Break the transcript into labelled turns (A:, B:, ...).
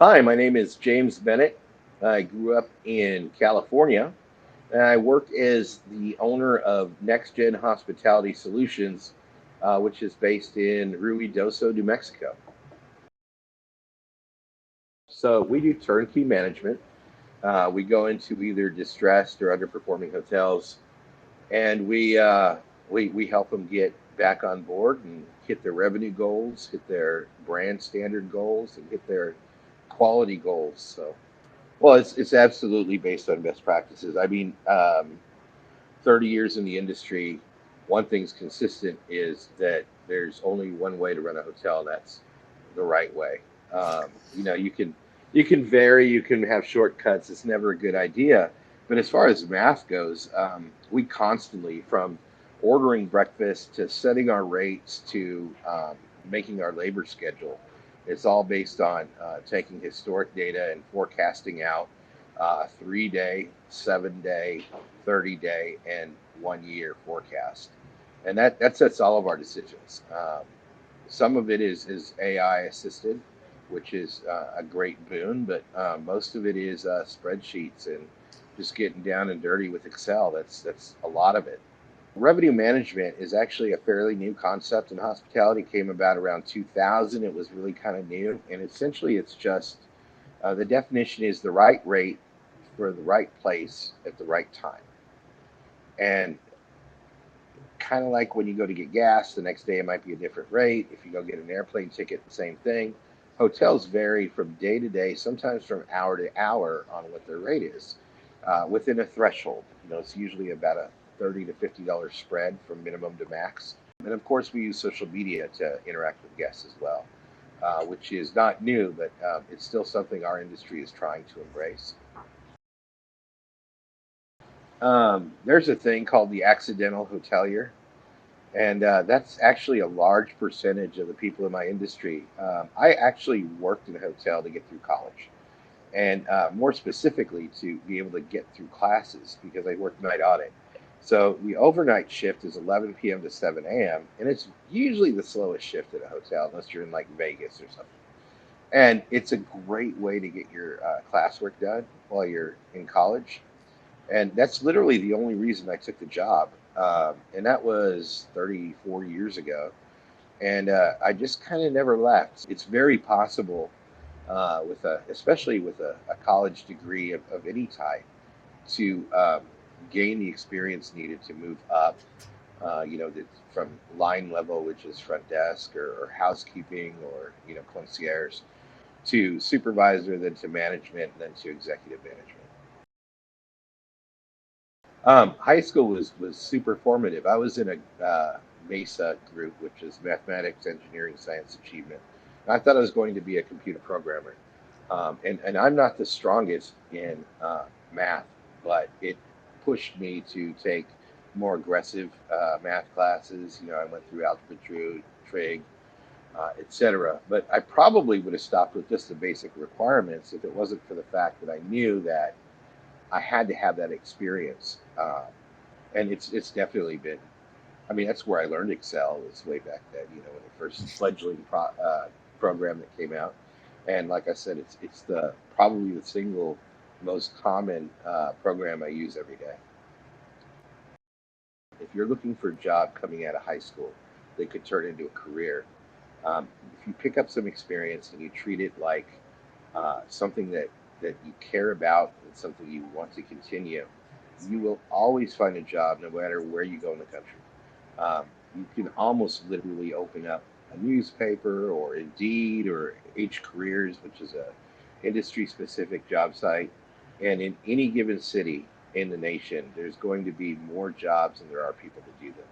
A: Hi, my name is James Bennett. I grew up in California, and I work as the owner of Next Gen Hospitality Solutions, which is based in Ruidoso, New Mexico. So we do turnkey management. We go into either distressed or underperforming hotels, and we help them get back on board and hit their revenue goals, hit their brand standard goals, and hit their quality goals. Well, it's absolutely based on best practices. 30 years in the industry, one thing's consistent is that there's only one way to run a hotel, and that's the right way. You can vary, you can have shortcuts. It's never a good idea. But as far as math goes, we constantly, from ordering breakfast to setting our rates to making our labor schedule, it's all based on taking historic data and forecasting out a 3 day, 7 day, 30 day, and 1 year forecast. And that sets all of our decisions. Some of it is AI assisted, which is a great boon, but most of it is spreadsheets and just getting down and dirty with Excel. That's a lot of it. Revenue management is actually a fairly new concept in hospitality. It came about around 2000. It was really kind of new, and essentially, it's just the definition is the right rate for the right place at the right time. And kind of like when you go to get gas, the next day it might be a different rate. If you go get an airplane ticket, the same thing. Hotels vary from day to day, sometimes from hour to hour on what their rate is within a threshold. It's usually about a $30 to $50 spread from minimum to max. And of course, we use social media to interact with guests as well, which is not new, but it's still something our industry is trying to embrace. There's a thing called the accidental hotelier, and that's actually a large percentage of the people in my industry. I actually worked in a hotel to get through college, and more specifically to be able to get through classes because I worked night audit. So the overnight shift is 11 p.m. to 7 a.m., and it's usually the slowest shift at a hotel unless you're in like Vegas or something. And it's a great way to get your classwork done while you're in college, and that's literally the only reason I took the job. And that was 34 years ago. And I just kind of never left. It's very possible, especially with a college degree of any type, to gain the experience needed to move up. From line level, which is front desk or housekeeping or concierge, to supervisor, then to management, then to executive management. High school was super formative. I was in a MESA group, which is Mathematics, Engineering, Science Achievement. And I thought I was going to be a computer programmer. And I'm not the strongest in math, but it pushed me to take more aggressive math classes. I went through algebra, trig, etc. But I probably would have stopped with just the basic requirements if it wasn't for the fact that I knew that I had to have that experience, and it's definitely been. I mean, that's where I learned Excel was way back then. When the first fledgling program that came out, and like I said, it's the probably the single most common program I use every day. If you're looking for a job coming out of high school that could turn into a career, if you pick up some experience and you treat it like something that you care about and something you want to continue, you will always find a job no matter where you go in the country. You can almost literally open up a newspaper or Indeed or H Careers, which is a industry specific job site, and in any given city in the nation, there's going to be more jobs than there are people to do them.